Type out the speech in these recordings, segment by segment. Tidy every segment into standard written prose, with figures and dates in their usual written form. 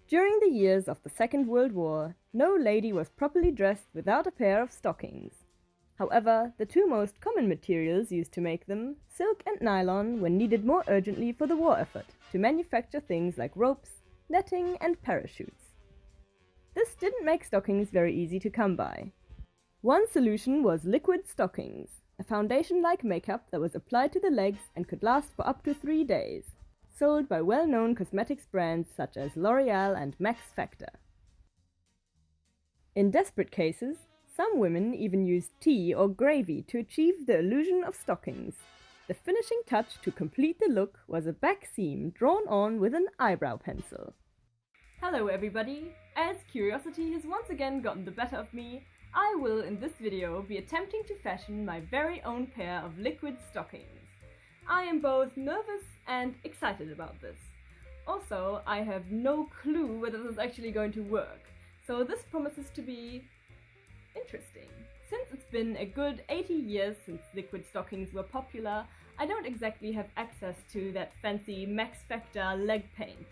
During the years of the Second World War, no lady was properly dressed without a pair of stockings. However, the two most common materials used to make them, silk and nylon, were needed more urgently for the war effort to manufacture things like ropes, netting, and parachutes. This didn't make stockings very easy to come by. One solution was liquid stockings, a foundation-like makeup that was applied to the legs and could last for up to 3 days, sold by well-known cosmetics brands such as L'Oreal and Max Factor. In desperate cases, some women even used tea or gravy to achieve the illusion of stockings. The finishing touch to complete the look was a back seam drawn on with an eyebrow pencil. Hello everybody! As curiosity has once again gotten the better of me, I will in this video be attempting to fashion my very own pair of liquid stockings. I am both nervous and excited about this. Also, I have no clue whether this is actually going to work, so this promises to be interesting. Since it's been a good 80 years since liquid stockings were popular, I don't exactly have access to that fancy Max Factor leg paint.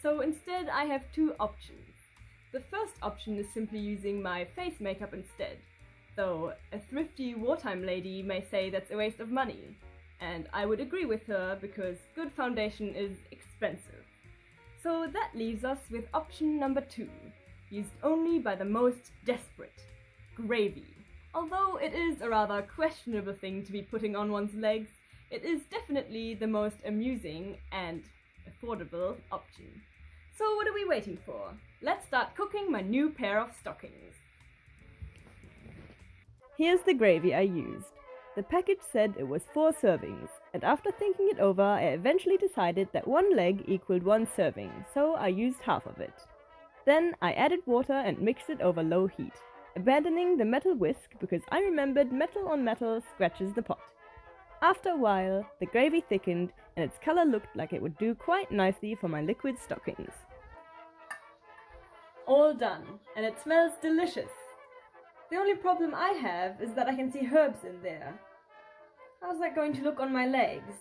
So instead I have two options. The first option is simply using my face makeup instead, though a thrifty wartime lady may say that's a waste of money. And I would agree with her because good foundation is expensive. So that leaves us with option number 2, used only by the most desperate. Gravy. Although it is a rather questionable thing to be putting on one's legs, it is definitely the most amusing and affordable option. So what are we waiting for? Let's start cooking my new pair of stockings. Here's the gravy I used. The package said it was 4 servings, and after thinking it over I eventually decided that 1 leg equaled 1 serving, so I used half of it. Then I added water and mixed it over low heat, abandoning the metal whisk because I remembered metal on metal scratches the pot. After a while, the gravy thickened and its color looked like it would do quite nicely for my liquid stockings. All done, and it smells delicious. The only problem I have is that I can see herbs in there. How's that going to look on my legs?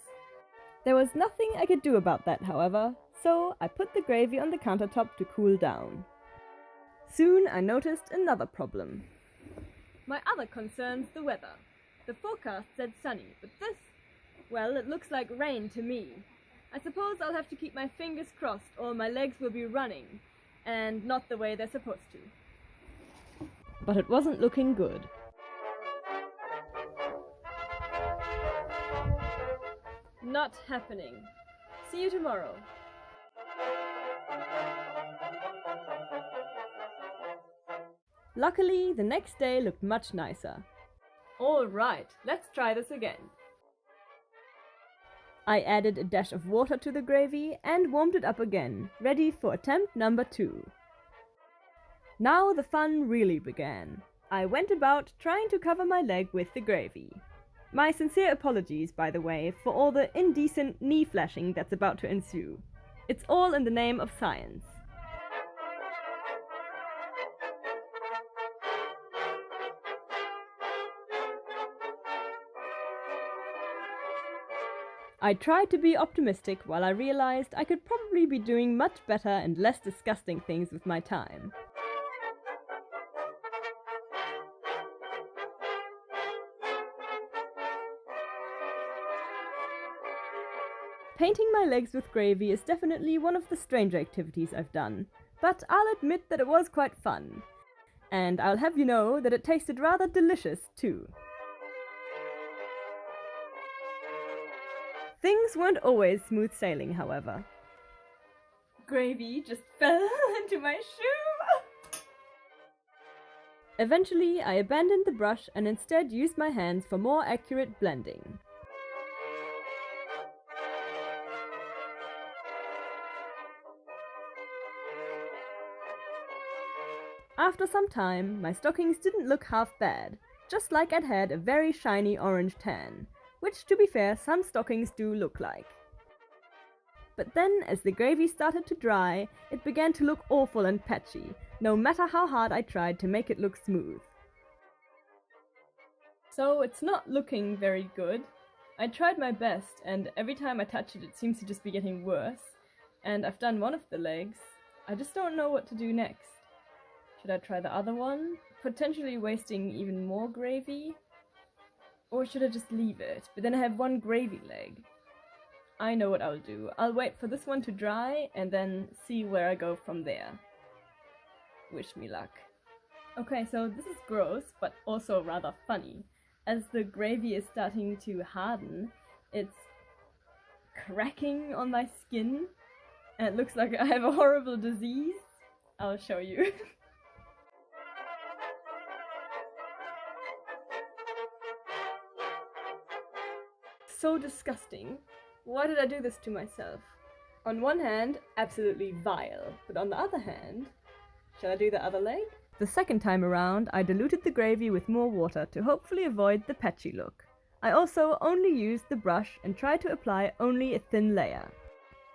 There was nothing I could do about that, however, so I put the gravy on the countertop to cool down. Soon I noticed another problem. My other concern's the weather. The forecast said sunny, but this, well, it looks like rain to me. I suppose I'll have to keep my fingers crossed or my legs will be running, and not the way they're supposed to. But it wasn't looking good. Not happening. See you tomorrow. Luckily, the next day looked much nicer. Alright, let's try this again. I added a dash of water to the gravy and warmed it up again, ready for attempt number 2. Now the fun really began. I went about trying to cover my leg with the gravy. My sincere apologies, by the way, for all the indecent knee flashing that's about to ensue. It's all in the name of science. I tried to be optimistic while I realized I could probably be doing much better and less disgusting things with my time. Painting my legs with gravy is definitely one of the stranger activities I've done, but I'll admit that it was quite fun. And I'll have you know that it tasted rather delicious too. Things weren't always smooth sailing, however. Gravy just fell into my shoe! Eventually, I abandoned the brush and instead used my hands for more accurate blending. After some time, my stockings didn't look half bad, just like I'd had a very shiny orange tan, which, to be fair, some stockings do look like. But then, as the gravy started to dry, it began to look awful and patchy, no matter how hard I tried to make it look smooth. So it's not looking very good. I tried my best, and every time I touch it, it seems to just be getting worse. And I've done one of the legs. I just don't know what to do next. Should I try the other one, potentially wasting even more gravy? Or should I just leave it, but then I have one gravy leg? I know what I'll do. I'll wait for this one to dry and then see where I go from there. Wish me luck. Okay, so this is gross, but also rather funny. As the gravy is starting to harden, it's cracking on my skin, and it looks like I have a horrible disease. I'll show you. So disgusting. Why did I do this to myself? On one hand, absolutely vile, but on the other hand, shall I do the other leg? The second time around, I diluted the gravy with more water to hopefully avoid the patchy look. I also only used the brush and tried to apply only a thin layer.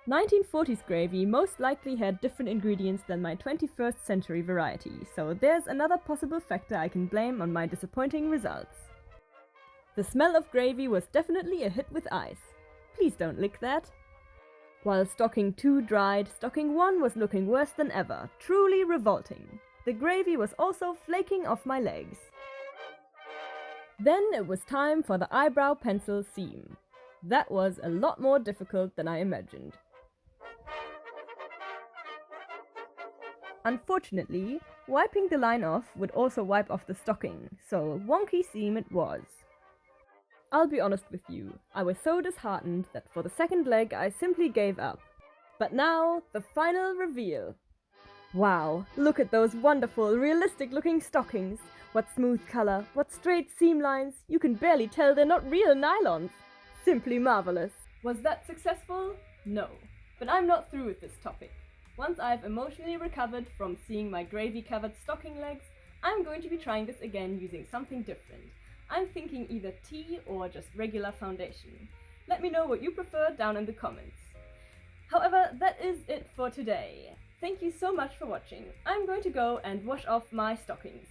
1940s gravy most likely had different ingredients than my 21st century variety, so there's another possible factor I can blame on my disappointing results. The smell of gravy was definitely a hit with ice. Please don't lick that. While stocking 2 dried, stocking 1 was looking worse than ever, truly revolting. The gravy was also flaking off my legs. Then it was time for the eyebrow pencil seam. That was a lot more difficult than I imagined. Unfortunately, wiping the line off would also wipe off the stocking, so wonky seam it was. I'll be honest with you, I was so disheartened that for the second leg I simply gave up. But now, the final reveal. Wow, look at those wonderful, realistic-looking stockings. What smooth color, what straight seam lines. You can barely tell they're not real nylons. Simply marvelous. Was that successful? No. But I'm not through with this topic. Once I've emotionally recovered from seeing my gravy-covered stocking legs, I'm going to be trying this again using something different. I'm thinking either tea or just regular foundation. Let me know what you prefer down in the comments. However, that is it for today. Thank you so much for watching. I'm going to go and wash off my stockings.